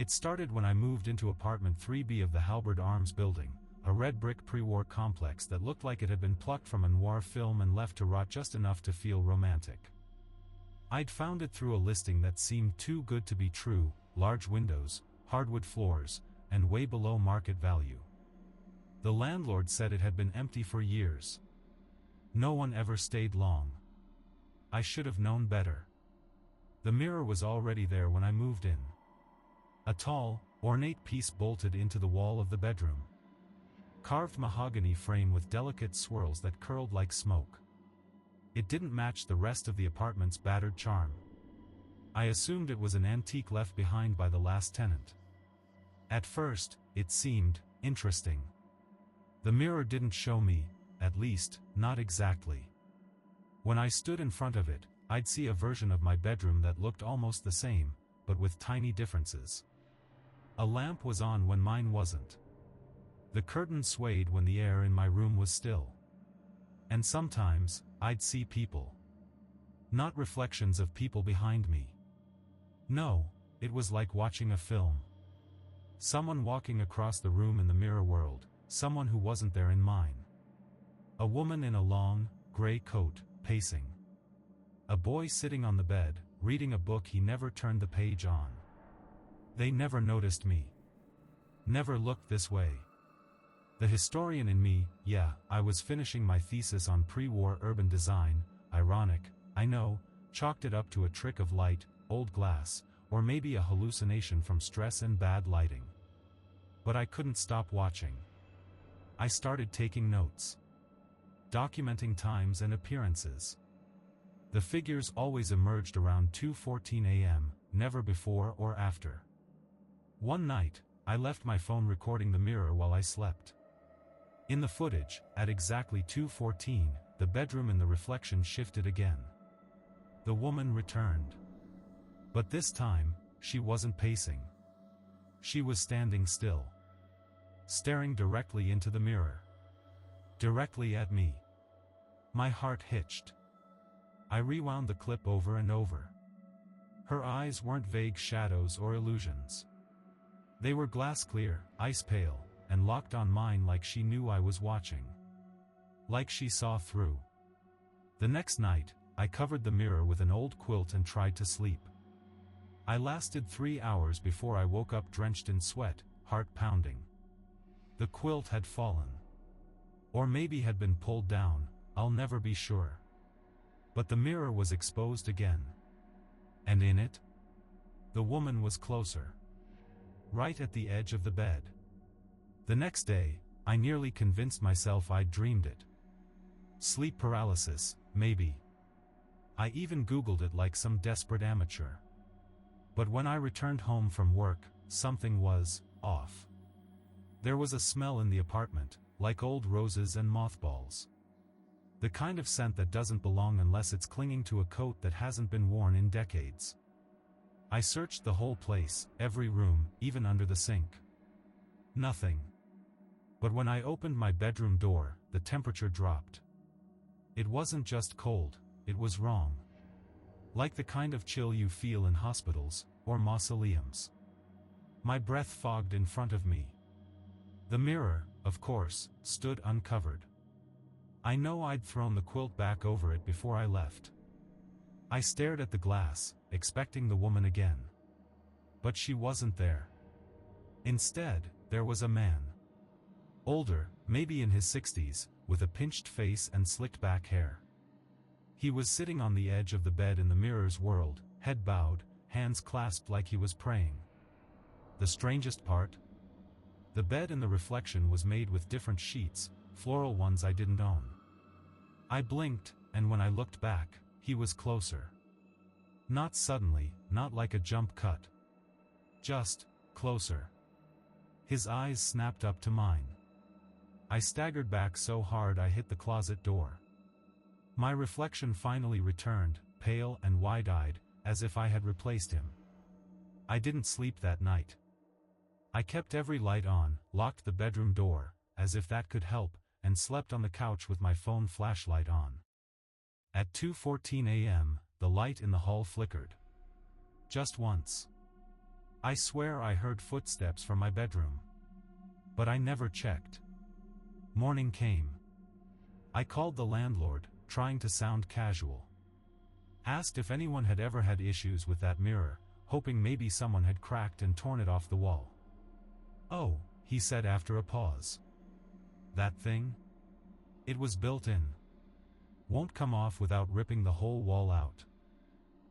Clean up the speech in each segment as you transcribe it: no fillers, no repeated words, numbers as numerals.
It started when I moved into apartment 3B of the Halberd Arms building, a red brick pre-war complex that looked like it had been plucked from a noir film and left to rot just enough to feel romantic. I'd found it through a listing that seemed too good to be true: large windows, hardwood floors, and way below market value. The landlord said it had been empty for years. No one ever stayed long. I should have known better. The mirror was already there when I moved in. A tall, ornate piece bolted into the wall of the bedroom. Carved mahogany frame with delicate swirls that curled like smoke. It didn't match the rest of the apartment's battered charm. I assumed it was an antique left behind by the last tenant. At first, it seemed interesting. The mirror didn't show me, at least, not exactly. When I stood in front of it, I'd see a version of my bedroom that looked almost the same, but with tiny differences. A lamp was on when mine wasn't. The curtain swayed when the air in my room was still. And sometimes, I'd see people. Not reflections of people behind me. No, it was like watching a film. Someone walking across the room in the mirror world, someone who wasn't there in mine. A woman in a long, gray coat, pacing. A boy sitting on the bed, reading a book he never turned the page on. They never noticed me. Never looked this way. The historian in me, yeah, I was finishing my thesis on pre-war urban design, ironic, I know, chalked it up to a trick of light, old glass, or maybe a hallucination from stress and bad lighting. But I couldn't stop watching. I started taking notes. Documenting times and appearances. The figures always emerged around 2:14 a.m., never before or after. One night, I left my phone recording the mirror while I slept. In the footage, at exactly 2:14, the bedroom in the reflection shifted again. The woman returned. But this time, she wasn't pacing. She was standing still. Staring directly into the mirror. Directly at me. My heart hitched. I rewound the clip over and over. Her eyes weren't vague shadows or illusions. They were glass clear, ice pale, and locked on mine like she knew I was watching. Like she saw through. The next night, I covered the mirror with an old quilt and tried to sleep. I lasted 3 hours before I woke up drenched in sweat, heart pounding. The quilt had fallen. Or maybe had been pulled down, I'll never be sure. But the mirror was exposed again. And in it? The woman was closer. Right at the edge of the bed. The next day, I nearly convinced myself I'd dreamed it. Sleep paralysis, maybe. I even Googled it like some desperate amateur. But when I returned home from work, something was off. There was a smell in the apartment, like old roses and mothballs. The kind of scent that doesn't belong unless it's clinging to a coat that hasn't been worn in decades. I searched the whole place, every room, even under the sink. Nothing. But when I opened my bedroom door, the temperature dropped. It wasn't just cold, it was wrong. Like the kind of chill you feel in hospitals, or mausoleums. My breath fogged in front of me. The mirror, of course, stood uncovered. I know I'd thrown the quilt back over it before I left. I stared at the glass, expecting the woman again. But she wasn't there. Instead, there was a man. Older, maybe in his 60s, with a pinched face and slicked back hair. He was sitting on the edge of the bed in the mirror's world, head bowed, hands clasped like he was praying. The strangest part? The bed in the reflection was made with different sheets, floral ones I didn't own. I blinked, and when I looked back, he was closer. Not suddenly, not like a jump cut. Just closer. His eyes snapped up to mine. I staggered back so hard I hit the closet door. My reflection finally returned, pale and wide-eyed, as if I had replaced him. I didn't sleep that night. I kept every light on, locked the bedroom door, as if that could help, and slept on the couch with my phone flashlight on. At 2:14 a.m., the light in the hall flickered. Just once. I swear I heard footsteps from my bedroom. But I never checked. Morning came. I called the landlord, trying to sound casual. Asked if anyone had ever had issues with that mirror, hoping maybe someone had cracked and torn it off the wall. "Oh," he said after a pause. "That thing? It was built in. Won't come off without ripping the whole wall out.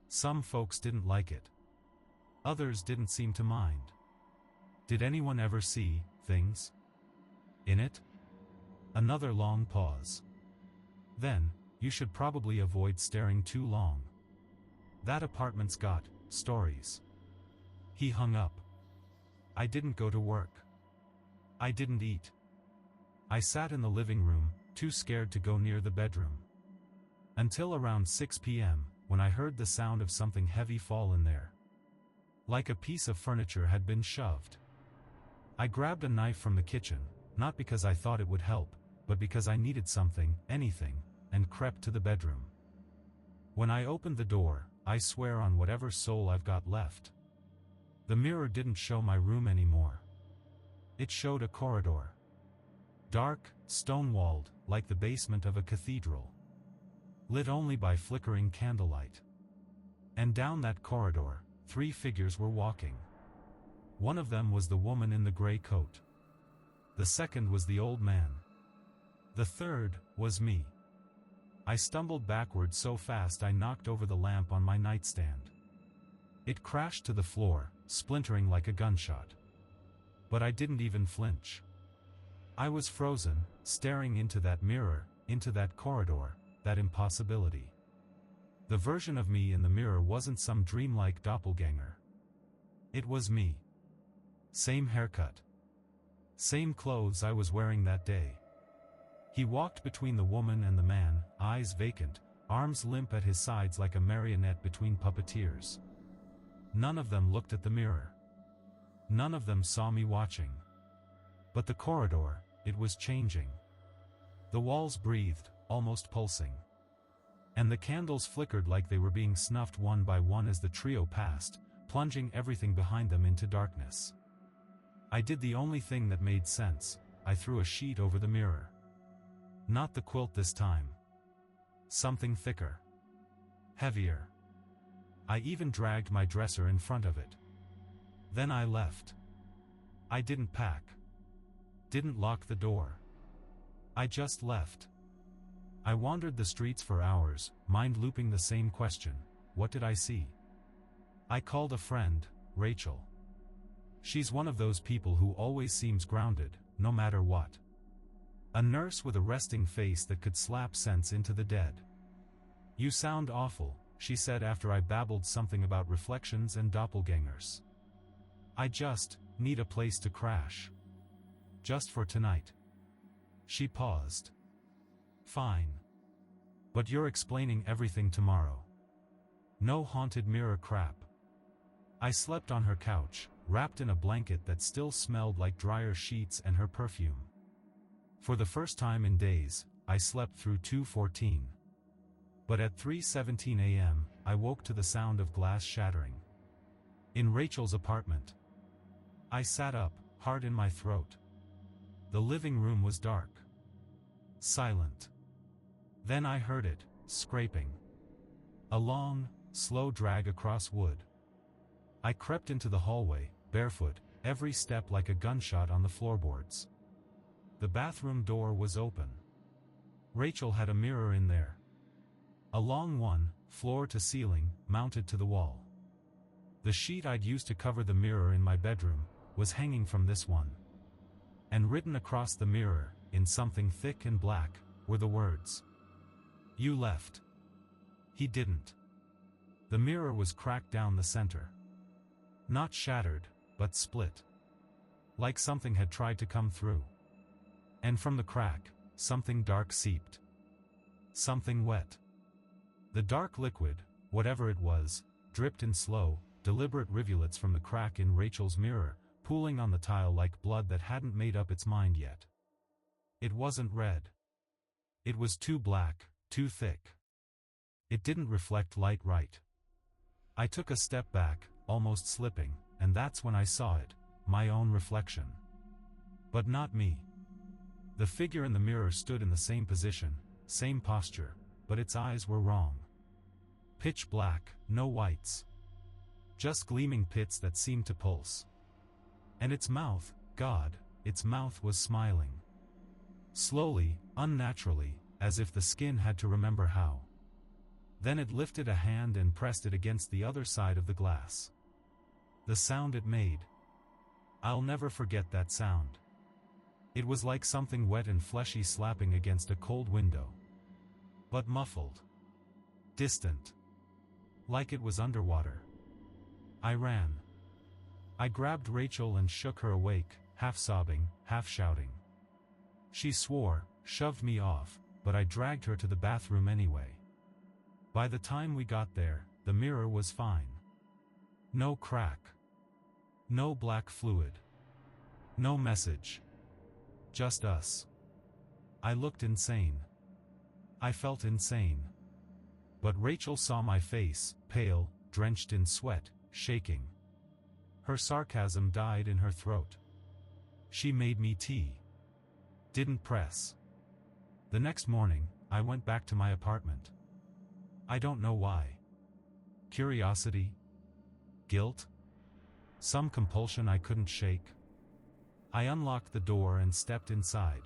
Some folks didn't like it. Others didn't seem to mind. Did anyone ever see things in it?" Another long pause. "Then, you should probably avoid staring too long. That apartment's got stories." He hung up. I didn't go to work. I didn't eat. I sat in the living room, too scared to go near the bedroom. Until around 6 p.m., when I heard the sound of something heavy fall in there. Like a piece of furniture had been shoved. I grabbed a knife from the kitchen, not because I thought it would help, but because I needed something, anything, and crept to the bedroom. When I opened the door, I swear on whatever soul I've got left, the mirror didn't show my room anymore. It showed a corridor. Dark, stone-walled, like the basement of a cathedral. Lit only by flickering candlelight. And down that corridor, 3 figures were walking. One of them was the woman in the gray coat. The second was the old man. The third was me. I stumbled backward so fast I knocked over the lamp on my nightstand. It crashed to the floor, splintering like a gunshot. But I didn't even flinch. I was frozen, staring into that mirror, into that corridor, that impossibility. The version of me in the mirror wasn't some dreamlike doppelganger. It was me. Same haircut. Same clothes I was wearing that day. He walked between the woman and the man, eyes vacant, arms limp at his sides like a marionette between puppeteers. None of them looked at the mirror. None of them saw me watching. But the corridor, it was changing. The walls breathed, almost pulsing. And the candles flickered like they were being snuffed one by one as the trio passed, plunging everything behind them into darkness. I did the only thing that made sense. I threw a sheet over the mirror. Not the quilt this time. Something thicker. Heavier. I even dragged my dresser in front of it. Then I left. I didn't pack. Didn't lock the door. I just left. I wandered the streets for hours, mind looping the same question: what did I see? I called a friend, Rachel. She's one of those people who always seems grounded, no matter what. A nurse with a resting face that could slap sense into the dead. "You sound awful," she said after I babbled something about reflections and doppelgangers. "I just need a place to crash. Just for tonight." She paused. "Fine. But you're explaining everything tomorrow. No haunted mirror crap." I slept on her couch, wrapped in a blanket that still smelled like dryer sheets and her perfume. For the first time in days, I slept through 2:14. But at 3:17 a.m., I woke to the sound of glass shattering. In Rachel's apartment. I sat up, heart in my throat. The living room was dark. Silent. Then I heard it, scraping. A long, slow drag across wood. I crept into the hallway, barefoot, every step like a gunshot on the floorboards. The bathroom door was open. Rachel had a mirror in there. A long one, floor to ceiling, mounted to the wall. The sheet I'd used to cover the mirror in my bedroom was hanging from this one. And written across the mirror, in something thick and black, were the words: "You left." He didn't. The mirror was cracked down the center. Not shattered, but split. Like something had tried to come through. And from the crack, something dark seeped. Something wet. The dark liquid, whatever it was, dripped in slow, deliberate rivulets from the crack in Rachel's mirror, pooling on the tile like blood that hadn't made up its mind yet. It wasn't red. It was too black, too thick. It didn't reflect light right. I took a step back, almost slipping, and that's when I saw it, my own reflection. But not me. The figure in the mirror stood in the same position, same posture, but its eyes were wrong. Pitch black, no whites. Just gleaming pits that seemed to pulse. And its mouth, God, its mouth was smiling. Slowly, unnaturally, as if the skin had to remember how. Then it lifted a hand and pressed it against the other side of the glass. The sound it made. I'll never forget that sound. It was like something wet and fleshy slapping against a cold window. But muffled. Distant. Like it was underwater. I ran. I grabbed Rachel and shook her awake, half sobbing, half shouting. She swore, shoved me off, but I dragged her to the bathroom anyway. By the time we got there, the mirror was fine. No crack. No black fluid. No message. Just us. I looked insane. I felt insane. But Rachel saw my face, pale, drenched in sweat, shaking. Her sarcasm died in her throat. She made me tea. Didn't press. The next morning, I went back to my apartment. I don't know why. Curiosity? Guilt? Some compulsion I couldn't shake? I unlocked the door and stepped inside.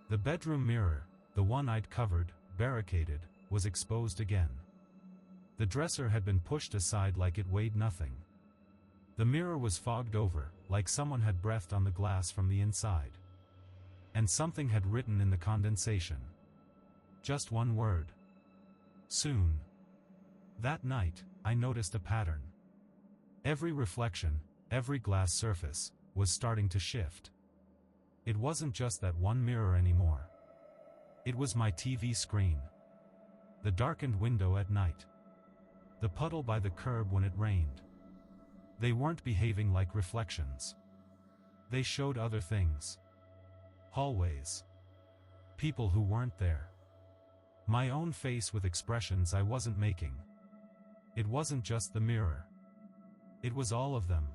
The bedroom mirror, the one I'd covered, barricaded, was exposed again. The dresser had been pushed aside like it weighed nothing. The mirror was fogged over, like someone had breathed on the glass from the inside. And something had written in the condensation. Just one word. Soon. That night, I noticed a pattern. Every reflection, every glass surface, was starting to shift. It wasn't just that one mirror anymore. It was my TV screen. The darkened window at night. The puddle by the curb when it rained. They weren't behaving like reflections. They showed other things. Hallways. People who weren't there. My own face with expressions I wasn't making. It wasn't just the mirror. It was all of them.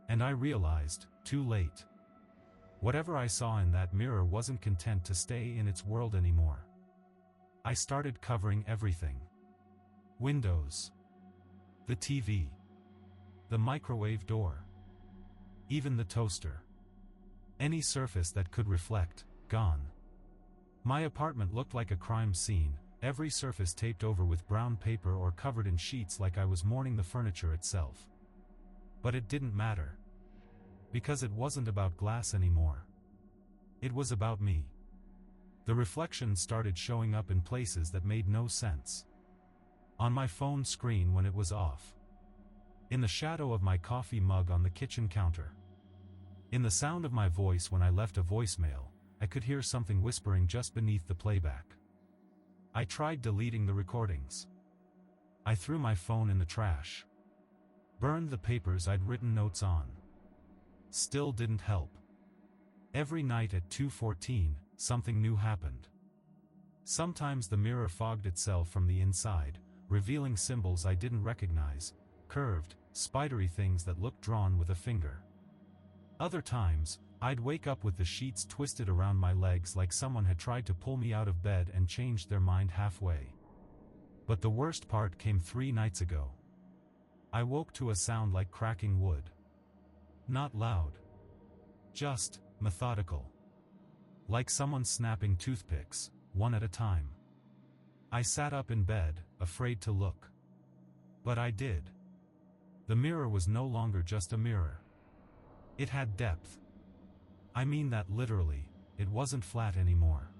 And I realized, too late. Whatever I saw in that mirror wasn't content to stay in its world anymore. I started covering everything. Windows. The TV. The microwave door. Even the toaster. Any surface that could reflect, gone. My apartment looked like a crime scene, every surface taped over with brown paper or covered in sheets like I was mourning the furniture itself. But it didn't matter. Because it wasn't about glass anymore. It was about me. The reflections started showing up in places that made no sense. On my phone screen when it was off. In the shadow of my coffee mug on the kitchen counter. In the sound of my voice when I left a voicemail, I could hear something whispering just beneath the playback. I tried deleting the recordings. I threw my phone in the trash. Burned the papers I'd written notes on. Still didn't help. Every night at 2:14, something new happened. Sometimes the mirror fogged itself from the inside, revealing symbols I didn't recognize, curved, spidery things that looked drawn with a finger. Other times, I'd wake up with the sheets twisted around my legs like someone had tried to pull me out of bed and changed their mind halfway. But the worst part came 3 nights ago. I woke to a sound like cracking wood. Not loud. Just methodical. Like someone snapping toothpicks, one at a time. I sat up in bed, afraid to look. But I did. The mirror was no longer just a mirror. It had depth. I mean that literally, it wasn't flat anymore.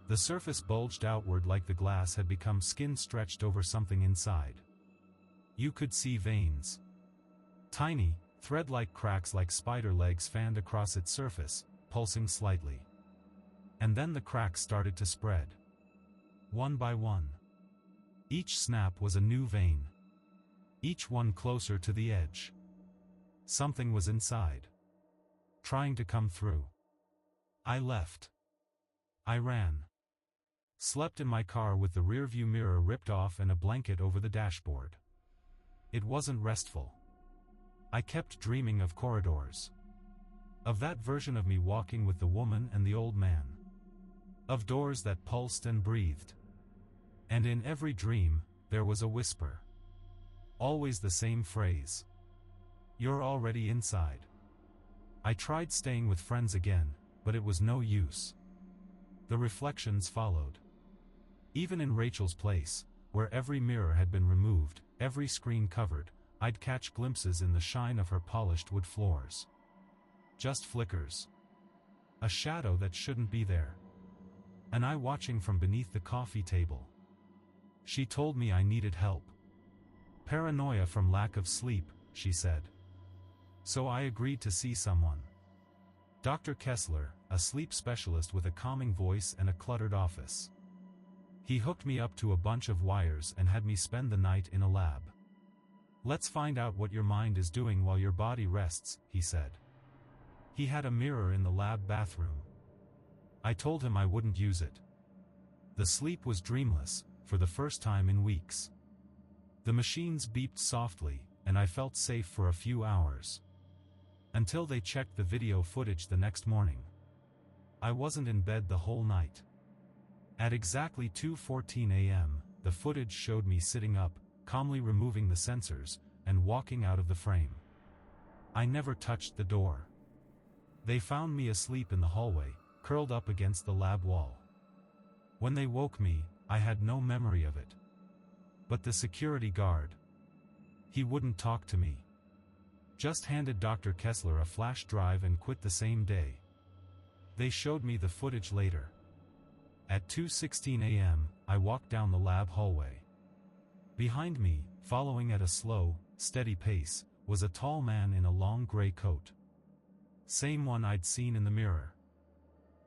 The surface bulged outward like the glass had become skin stretched over something inside. You could see veins. Tiny, thread-like cracks like spider legs fanned across its surface, pulsing slightly. And then the cracks started to spread. One by one. Each snap was a new vein. Each one closer to the edge. Something was inside. Trying to come through. I left. I ran. Slept in my car with the rearview mirror ripped off and a blanket over the dashboard. It wasn't restful. I kept dreaming of corridors. Of that version of me walking with the woman and the old man. Of doors that pulsed and breathed. And in every dream, there was a whisper. Always the same phrase. You're already inside. I tried staying with friends again, but it was no use. The reflections followed. Even in Rachel's place, where every mirror had been removed, every screen covered, I'd catch glimpses in the shine of her polished wood floors. Just flickers. A shadow that shouldn't be there. An eye watching from beneath the coffee table. She told me I needed help. Paranoia from lack of sleep, she said. So I agreed to see someone. Dr. Kessler, a sleep specialist with a calming voice and a cluttered office. He hooked me up to a bunch of wires and had me spend the night in a lab. Let's find out what your mind is doing while your body rests, he said. He had a mirror in the lab bathroom. I told him I wouldn't use it. The sleep was dreamless, for the first time in weeks. The machines beeped softly, and I felt safe for a few hours. Until they checked the video footage the next morning. I wasn't in bed the whole night. At exactly 2:14 a.m., the footage showed me sitting up, calmly removing the sensors, and walking out of the frame. I never touched the door. They found me asleep in the hallway, curled up against the lab wall. When they woke me, I had no memory of it. But the security guard, he wouldn't talk to me. Just handed Dr. Kessler a flash drive and quit the same day. They showed me the footage later. At 2:16 a.m., I walked down the lab hallway. Behind me, following at a slow, steady pace, was a tall man in a long gray coat. Same one I'd seen in the mirror.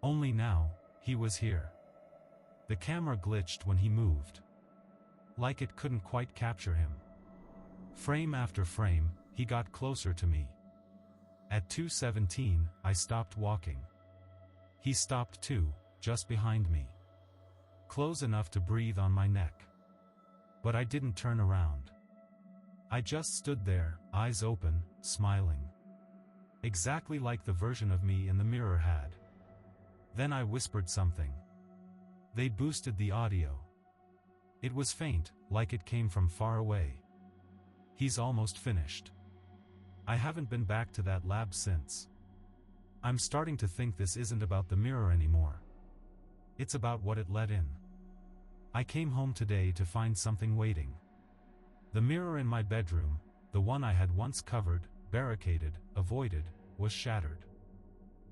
Only now, he was here. The camera glitched when he moved. Like it couldn't quite capture him. Frame after frame, he got closer to me. At 2:17, I stopped walking. He stopped too, just behind me. Close enough to breathe on my neck. But I didn't turn around. I just stood there, eyes open, smiling. Exactly like the version of me in the mirror had. Then I whispered something. They boosted the audio. It was faint, like it came from far away. He's almost finished. I haven't been back to that lab since. I'm starting to think this isn't about the mirror anymore. It's about what it let in. I came home today to find something waiting. The mirror in my bedroom, the one I had once covered, barricaded, avoided, was shattered.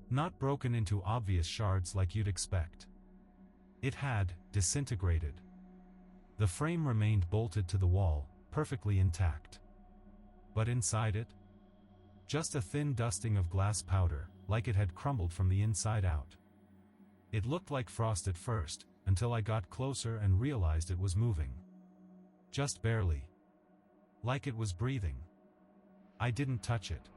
Not broken into obvious shards like you'd expect. It had disintegrated. The frame remained bolted to the wall, perfectly intact. But inside it? Just a thin dusting of glass powder, like it had crumbled from the inside out. It looked like frost at first, until I got closer and realized it was moving. Just barely. Like it was breathing. I didn't touch it.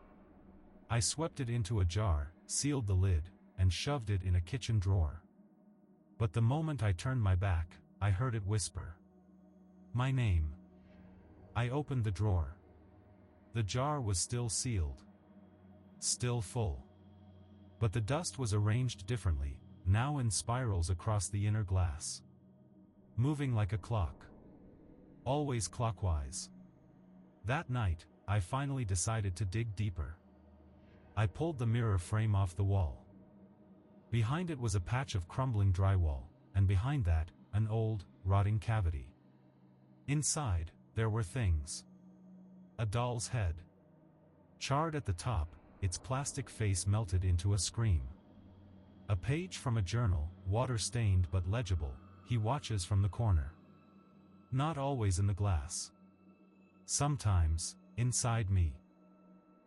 I swept it into a jar, sealed the lid, and shoved it in a kitchen drawer. But the moment I turned my back, I heard it whisper. My name. I opened the drawer. The jar was still sealed. Still full. But the dust was arranged differently, now in spirals across the inner glass. Moving like a clock. Always clockwise. That night, I finally decided to dig deeper. I pulled the mirror frame off the wall. Behind it was a patch of crumbling drywall, and behind that, an old, rotting cavity. Inside, there were things. A doll's head. Charred at the top, its plastic face melted into a scream. A page from a journal, water-stained but legible, he watches from the corner. Not always in the glass. Sometimes, inside me.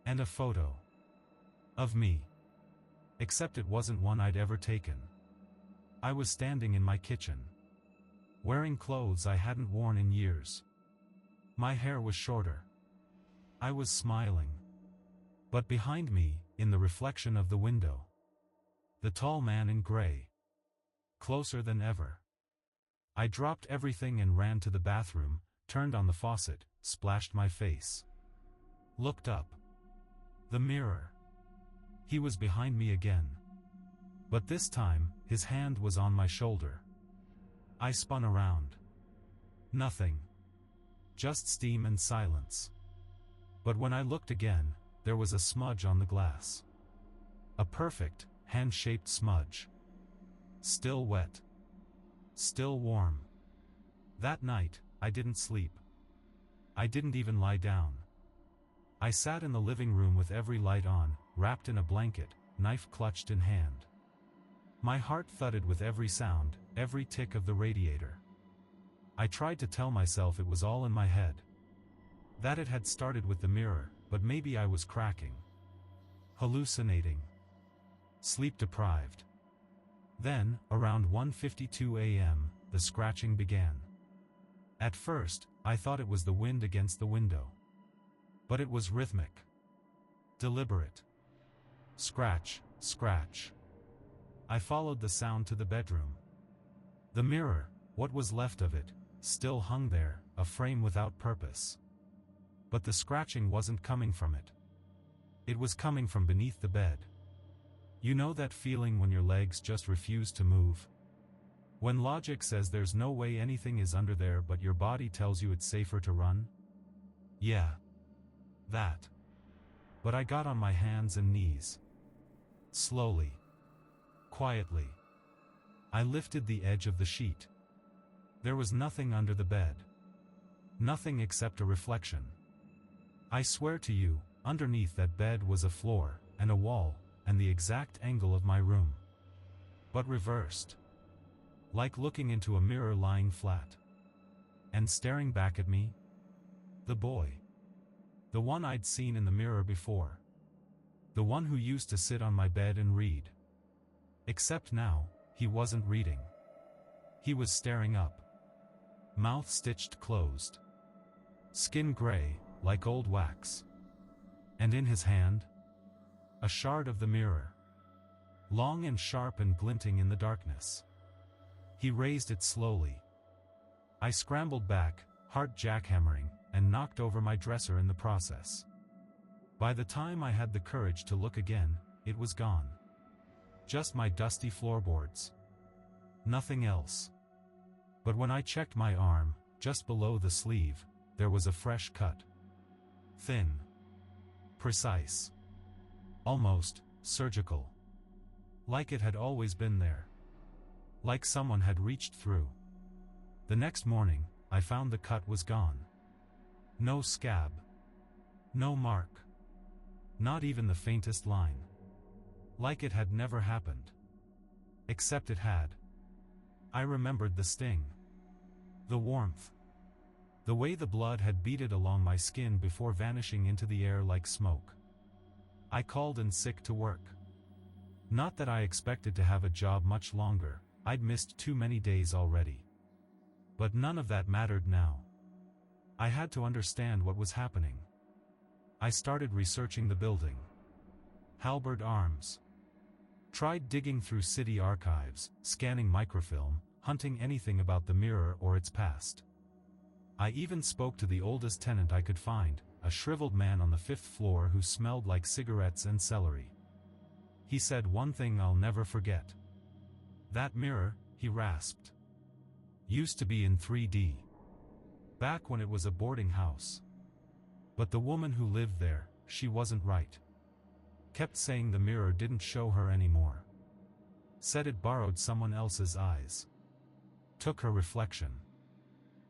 And a photo. Of me. Except it wasn't one I'd ever taken. I was standing in my kitchen. Wearing clothes I hadn't worn in years. My hair was shorter. I was smiling. But behind me, in the reflection of the window, the tall man in gray. Closer than ever. I dropped everything and ran to the bathroom, turned on the faucet, splashed my face. Looked up. The mirror. He was behind me again. But this time, his hand was on my shoulder. I spun around. Nothing. Just steam and silence. But when I looked again, there was a smudge on the glass. A perfect, hand-shaped smudge. Still wet. Still warm. That night, I didn't sleep. I didn't even lie down. I sat in the living room with every light on, wrapped in a blanket, knife clutched in hand. My heart thudded with every sound, every tick of the radiator. I tried to tell myself it was all in my head. That it had started with the mirror, but maybe I was cracking. Hallucinating. Sleep deprived. Then, around 1:52 a.m., the scratching began. At first, I thought it was the wind against the window. But it was rhythmic. Deliberate. Scratch, scratch. I followed the sound to the bedroom. The mirror, what was left of it, still hung there, a frame without purpose. But the scratching wasn't coming from it. It was coming from beneath the bed. You know that feeling when your legs just refuse to move? When logic says there's no way anything is under there but your body tells you it's safer to run? Yeah. That. But I got on my hands and knees. Slowly. Quietly. I lifted the edge of the sheet. There was nothing under the bed. Nothing except a reflection. I swear to you, underneath that bed was a floor, and a wall, and the exact angle of my room. But reversed. Like looking into a mirror lying flat. And staring back at me? The boy. The one I'd seen in the mirror before. The one who used to sit on my bed and read. Except now, he wasn't reading. He was staring up. Mouth stitched closed. Skin gray, like old wax. And in his hand? A shard of the mirror. Long and sharp and glinting in the darkness. He raised it slowly. I scrambled back, heart jackhammering, and knocked over my dresser in the process. By the time I had the courage to look again, it was gone. Just my dusty floorboards. Nothing else. But when I checked my arm, just below the sleeve, there was a fresh cut. Thin. Precise. Almost surgical. Like it had always been there. Like someone had reached through. The next morning, I found the cut was gone. No scab. No mark. Not even the faintest line. Like it had never happened. Except it had. I remembered the sting. The warmth. The way the blood had beaded along my skin before vanishing into the air like smoke. I called in sick to work. Not that I expected to have a job much longer, I'd missed too many days already. But none of that mattered now. I had to understand what was happening. I started researching the building. Halberd Arms. Tried digging through city archives, scanning microfilm, hunting anything about the mirror or its past. I even spoke to the oldest tenant I could find, a shriveled man on the 5th floor who smelled like cigarettes and celery. He said one thing I'll never forget. That mirror, he rasped, used to be in 3D. Back when it was a boarding house. But the woman who lived there, she wasn't right. Kept saying the mirror didn't show her anymore. Said it borrowed someone else's eyes. Took her reflection.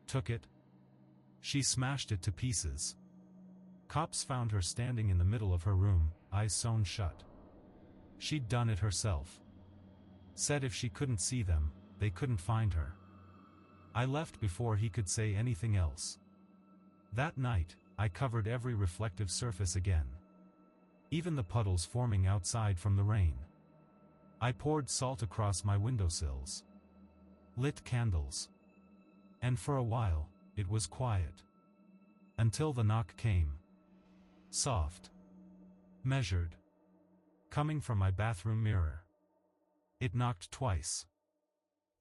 Took it. She smashed it to pieces. Cops found her standing in the middle of her room, eyes sewn shut. She'd done it herself. Said if she couldn't see them, they couldn't find her. I left before he could say anything else. That night, I covered every reflective surface again. Even the puddles forming outside from the rain. I poured salt across my windowsills. Lit candles. And for a while, it was quiet. Until the knock came. Soft. Measured. Coming from my bathroom mirror. It knocked twice.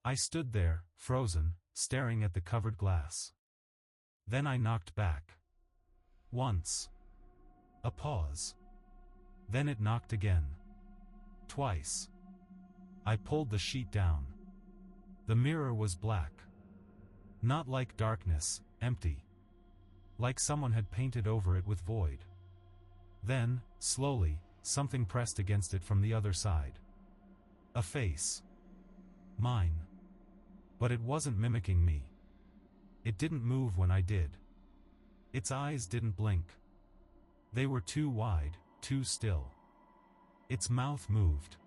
I stood there, frozen, staring at the covered glass. Then I knocked back. Once. A pause. Then it knocked again. Twice. I pulled the sheet down. The mirror was black. Not like darkness, empty. Like someone had painted over it with void. Then, slowly, something pressed against it from the other side. A face. Mine. But it wasn't mimicking me. It didn't move when I did. Its eyes didn't blink. They were too wide, too still. Its mouth moved.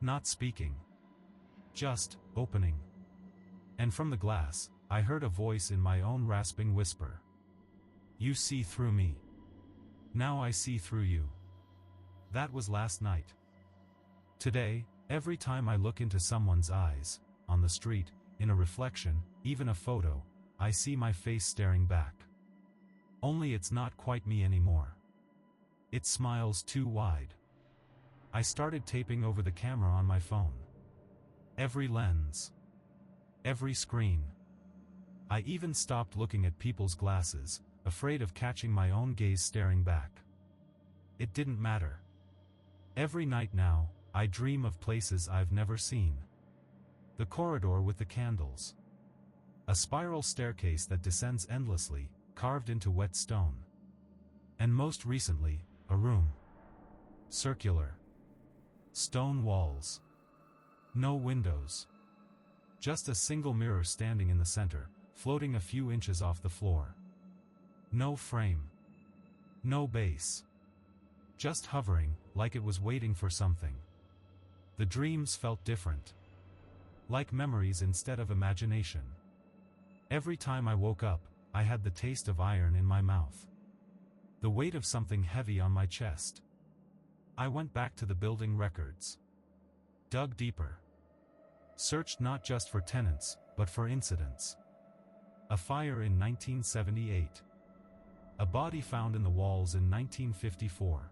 Not speaking. Just opening. And from the glass, I heard a voice in my own rasping whisper. You see through me. Now I see through you. That was last night. Today, every time I look into someone's eyes, on the street, in a reflection, even a photo, I see my face staring back. Only it's not quite me anymore. It smiles too wide. I started taping over the camera on my phone. Every lens. Every screen. I even stopped looking at people's glasses, afraid of catching my own gaze staring back. It didn't matter. Every night now, I dream of places I've never seen. The corridor with the candles. A spiral staircase that descends endlessly, carved into wet stone. And most recently, a room. Circular. Stone walls. No windows. Just a single mirror standing in the center, floating a few inches off the floor. No frame. No base. Just hovering, like it was waiting for something. The dreams felt different. Like memories instead of imagination. Every time I woke up, I had the taste of iron in my mouth. The weight of something heavy on my chest. I went back to the building records. Dug deeper. Searched not just for tenants, but for incidents. A fire in 1978. A body found in the walls in 1954.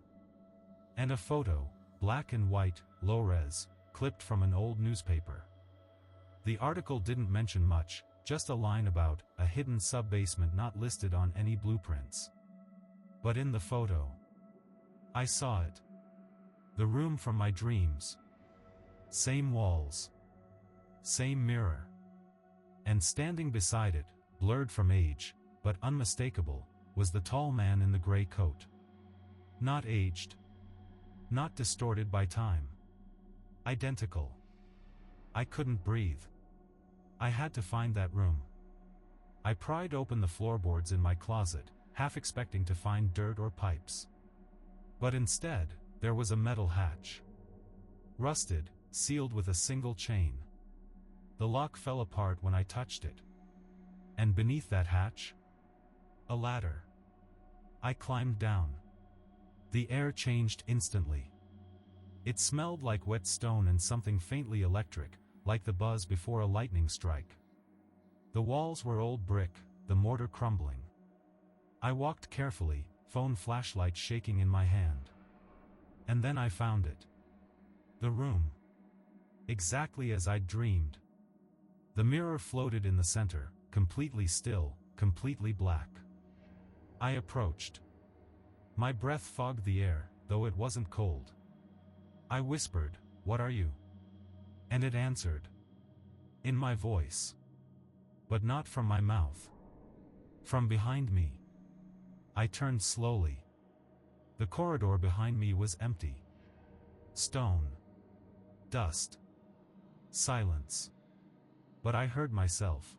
And a photo, black and white, low-res, clipped from an old newspaper. The article didn't mention much, just a line about a hidden sub-basement not listed on any blueprints. But in the photo, I saw it. The room from my dreams. Same walls. Same mirror. And standing beside it, blurred from age, but unmistakable, was the tall man in the gray coat. Not aged. Not distorted by time. Identical. I couldn't breathe. I had to find that room. I pried open the floorboards in my closet, half expecting to find dirt or pipes. But instead, there was a metal hatch. Rusted, sealed with a single chain. The lock fell apart when I touched it. And beneath that hatch? A ladder. I climbed down. The air changed instantly. It smelled like wet stone and something faintly electric, like the buzz before a lightning strike. The walls were old brick, the mortar crumbling. I walked carefully, phone flashlight shaking in my hand. And then I found it. The room. Exactly as I'd dreamed. The mirror floated in the center, completely still, completely black. I approached. My breath fogged the air, though it wasn't cold. I whispered, "What are you?" And it answered. In my voice. But not from my mouth. From behind me. I turned slowly. The corridor behind me was empty. Stone. Dust. Silence. But I heard myself.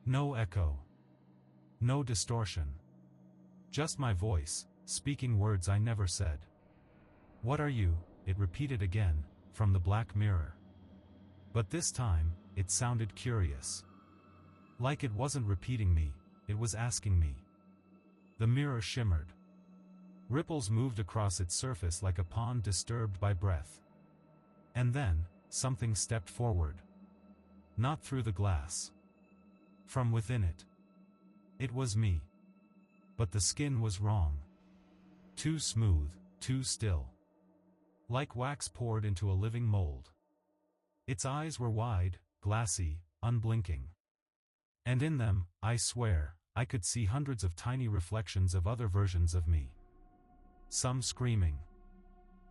No echo. No distortion. Just my voice, speaking words I never said. "What are you?" it repeated again, from the black mirror. But this time, it sounded curious. Like it wasn't repeating me, it was asking me. The mirror shimmered. Ripples moved across its surface like a pond disturbed by breath. And then, something stepped forward. Not through the glass. From within it. It was me. But the skin was wrong. Too smooth, too still. Like wax poured into a living mold. Its eyes were wide, glassy, unblinking. And in them, I swear, I could see hundreds of tiny reflections of other versions of me. Some screaming.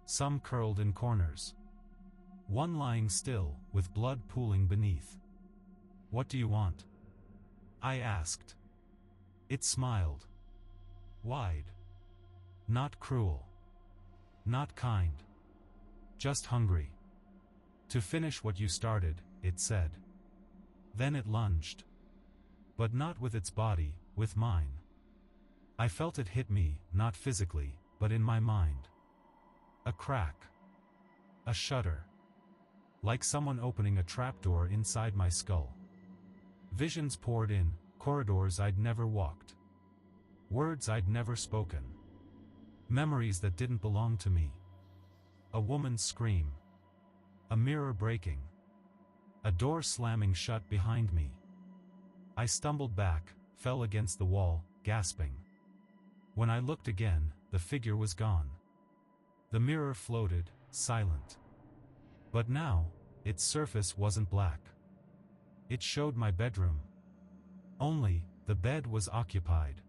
some curled in corners. One lying still, with blood pooling beneath. "What do you want?" I asked. It smiled. Wide. Not cruel. Not kind. Just hungry. "To finish what you started," it said. Then it lunged. But not with its body, with mine. I felt it hit me, not physically, but in my mind. A crack. A shudder. Like someone opening a trapdoor inside my skull. Visions poured in, corridors I'd never walked. Words I'd never spoken. Memories that didn't belong to me. A woman's scream. A mirror breaking. A door slamming shut behind me. I stumbled back, fell against the wall, gasping. When I looked again, the figure was gone. The mirror floated, silent. But now, its surface wasn't black. It showed my bedroom. Only, the bed was occupied.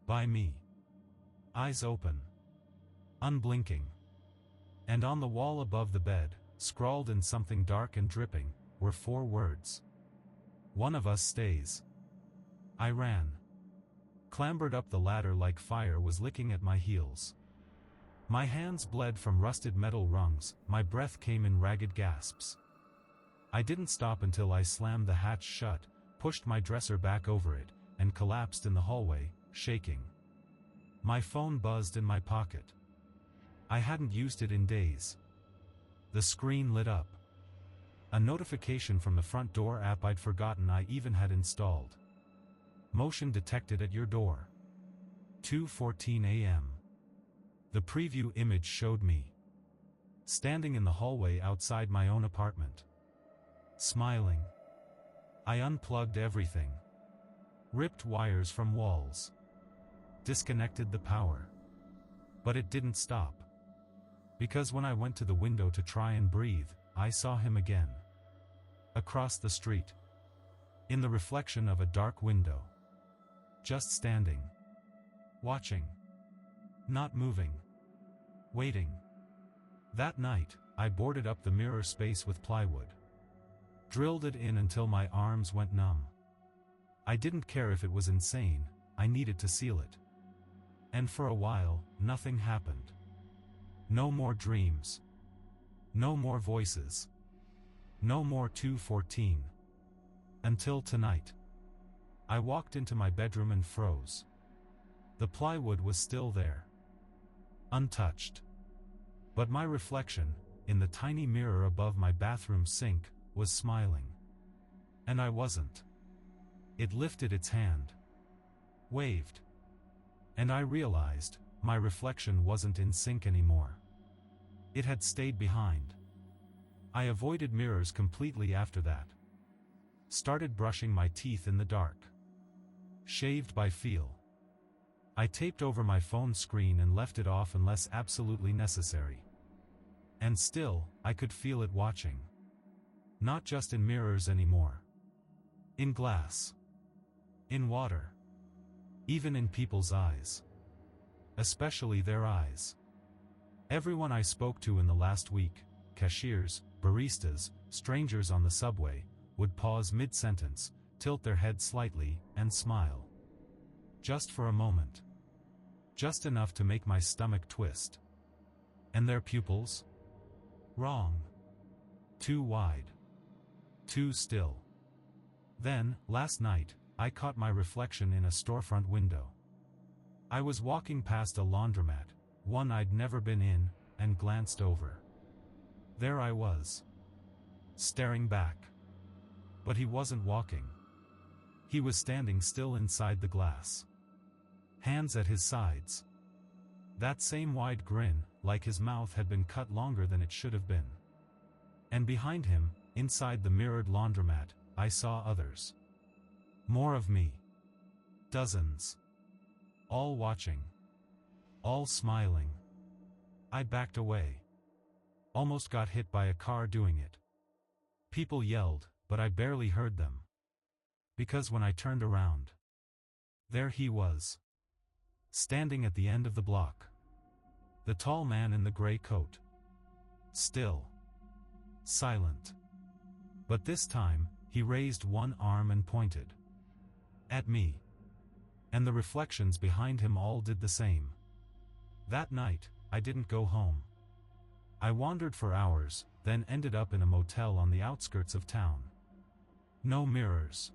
By me. Eyes open. Unblinking. And on the wall above the bed, scrawled in something dark and dripping, were 4 words. "One of us stays." I ran. Clambered up the ladder like fire was licking at my heels. My hands bled from rusted metal rungs, my breath came in ragged gasps. I didn't stop until I slammed the hatch shut, pushed my dresser back over it, and collapsed in the hallway, shaking. My phone buzzed in my pocket. I hadn't used it in days. The screen lit up. A notification from the front door app I'd forgotten I even had installed. "Motion detected at your door. 2:14 a.m. The preview image showed me. Standing in the hallway outside my own apartment. Smiling. I unplugged everything. Ripped wires from walls. Disconnected the power. But it didn't stop. Because when I went to the window to try and breathe, I saw him again. Across the street. In the reflection of a dark window. Just standing. Watching. Not moving. Waiting. That night, I boarded up the mirror space with plywood. Drilled it in until my arms went numb. I didn't care if it was insane, I needed to seal it. And for a while, nothing happened. No more dreams. No more voices. No more 2:14. Until tonight. I walked into my bedroom and froze. The plywood was still there. Untouched. But my reflection, in the tiny mirror above my bathroom sink, was smiling. And I wasn't. It lifted its hand. Waved. And I realized, my reflection wasn't in sync anymore. It had stayed behind. I avoided mirrors completely after that. Started brushing my teeth in the dark. Shaved by feel. I taped over my phone screen and left it off unless absolutely necessary. And still, I could feel it watching. Not just in mirrors anymore. In glass. In water. Even in people's eyes. Especially their eyes. Everyone I spoke to in the last week, cashiers, baristas, strangers on the subway, would pause mid-sentence, tilt their head slightly, and smile. Just for a moment. Just enough to make my stomach twist. And their pupils? Wrong. Too wide. Too still. Then, last night, I caught my reflection in a storefront window. I was walking past a laundromat, one I'd never been in, and glanced over. There I was. Staring back. But he wasn't walking. He was standing still inside the glass. Hands at his sides. That same wide grin, like his mouth had been cut longer than it should have been. And behind him, inside the mirrored laundromat, I saw others. More of me. Dozens. All watching. All smiling. I backed away. Almost got hit by a car doing it. People yelled, but I barely heard them. Because when I turned around, there he was. Standing at the end of the block. The tall man in the gray coat. Still. Silent. But this time, he raised one arm and pointed. At me. And the reflections behind him all did the same. That night, I didn't go home. I wandered for hours, then ended up in a motel on the outskirts of town. No mirrors.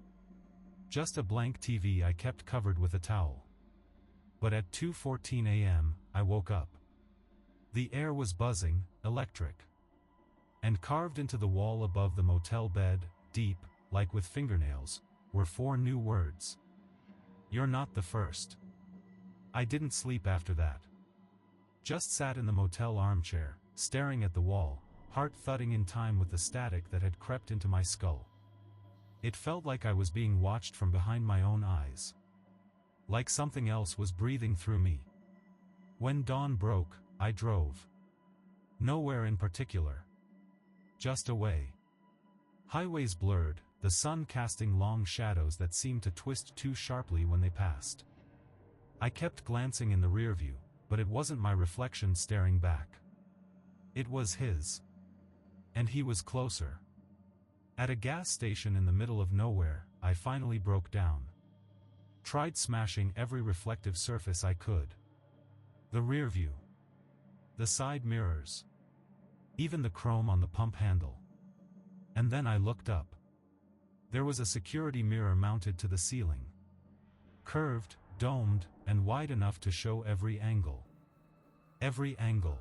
Just a blank TV I kept covered with a towel. But at 2:14 a.m., I woke up. The air was buzzing, electric. And carved into the wall above the motel bed, deep, like with fingernails, were 4 new words. You're not the first. I didn't sleep after that. Just sat in the motel armchair, staring at the wall, heart thudding in time with the static that had crept into my skull. It felt like I was being watched from behind my own eyes. Like something else was breathing through me. When dawn broke, I drove. Nowhere in particular. Just away. Highways blurred, the sun casting long shadows that seemed to twist too sharply when they passed. I kept glancing in the rearview, but it wasn't my reflection staring back. It was his. And he was closer. At a gas station in the middle of nowhere, I finally broke down. Tried smashing every reflective surface I could. The rearview. The side mirrors. Even the chrome on the pump handle. And then I looked up. There was a security mirror mounted to the ceiling. Curved, domed, and wide enough to show every angle. Every angle.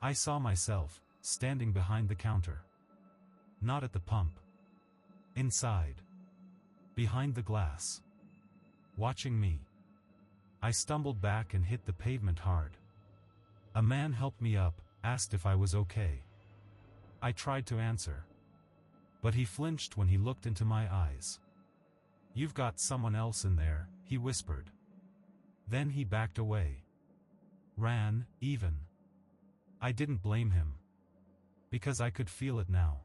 I saw myself, standing behind the counter. Not at the pump. Inside. Behind the glass. Watching me. I stumbled back and hit the pavement hard. A man helped me up, asked if I was okay. I tried to answer. But he flinched when he looked into my eyes. You've got someone else in there, he whispered. Then he backed away. Ran, even. I didn't blame him. Because I could feel it now.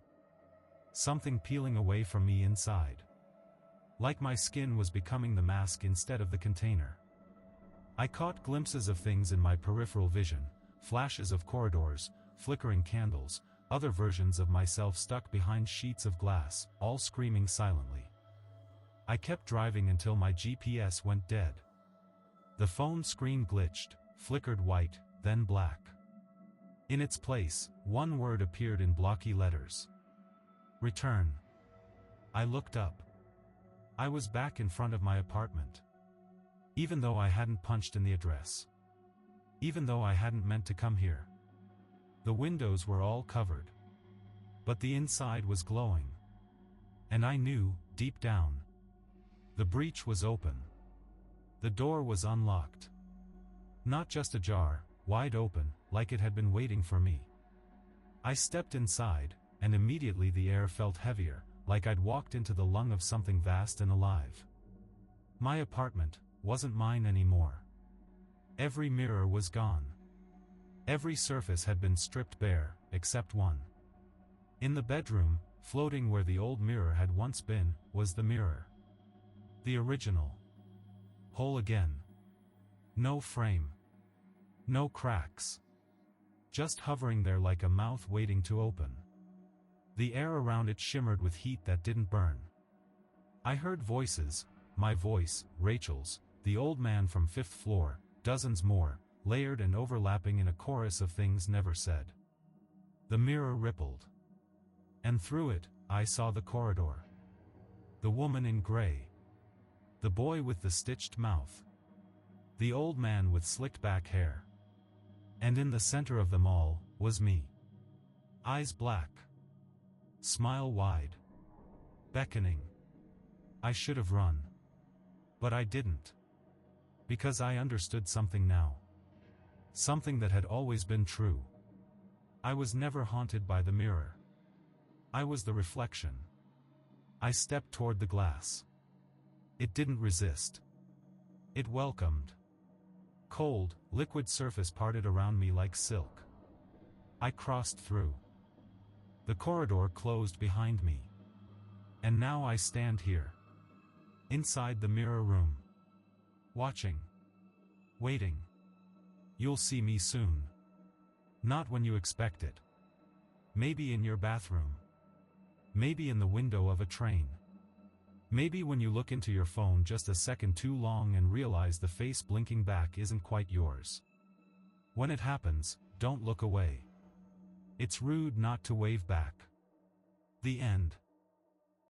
Something peeling away from me inside. Like my skin was becoming the mask instead of the container. I caught glimpses of things in my peripheral vision, flashes of corridors, flickering candles, other versions of myself stuck behind sheets of glass, all screaming silently. I kept driving until my GPS went dead. The phone screen glitched, flickered white, then black. In its place, one word appeared in blocky letters. Return. I looked up. I was back in front of my apartment. Even though I hadn't punched in the address. Even though I hadn't meant to come here. The windows were all covered. But the inside was glowing. And I knew, deep down. The breach was open. The door was unlocked. Not just ajar, wide open, like it had been waiting for me. I stepped inside, and immediately the air felt heavier, like I'd walked into the lung of something vast and alive. My apartment wasn't mine anymore. Every mirror was gone. Every surface had been stripped bare, except one. In the bedroom, floating where the old mirror had once been, was the mirror. The original. Whole again. No frame. No cracks. Just hovering there like a mouth waiting to open. The air around it shimmered with heat that didn't burn. I heard voices, my voice, Rachel's, the old man from 5th floor, dozens more, layered and overlapping in a chorus of things never said. The mirror rippled. And through it, I saw the corridor. The woman in gray. The boy with the stitched mouth. The old man with slicked back hair. And in the center of them all, was me. Eyes black. Smile wide. Beckoning. I should have run. But I didn't. Because I understood something now. Something that had always been true. I was never haunted by the mirror. I was the reflection. I stepped toward the glass. It didn't resist. It welcomed. Cold, liquid surface parted around me like silk. I crossed through. The corridor closed behind me. And now I stand here. Inside the mirror room. Watching. Waiting. You'll see me soon. Not when you expect it. Maybe in your bathroom. Maybe in the window of a train. Maybe when you look into your phone just a second too long and realize the face blinking back isn't quite yours. When it happens, don't look away. It's rude not to wave back. The end.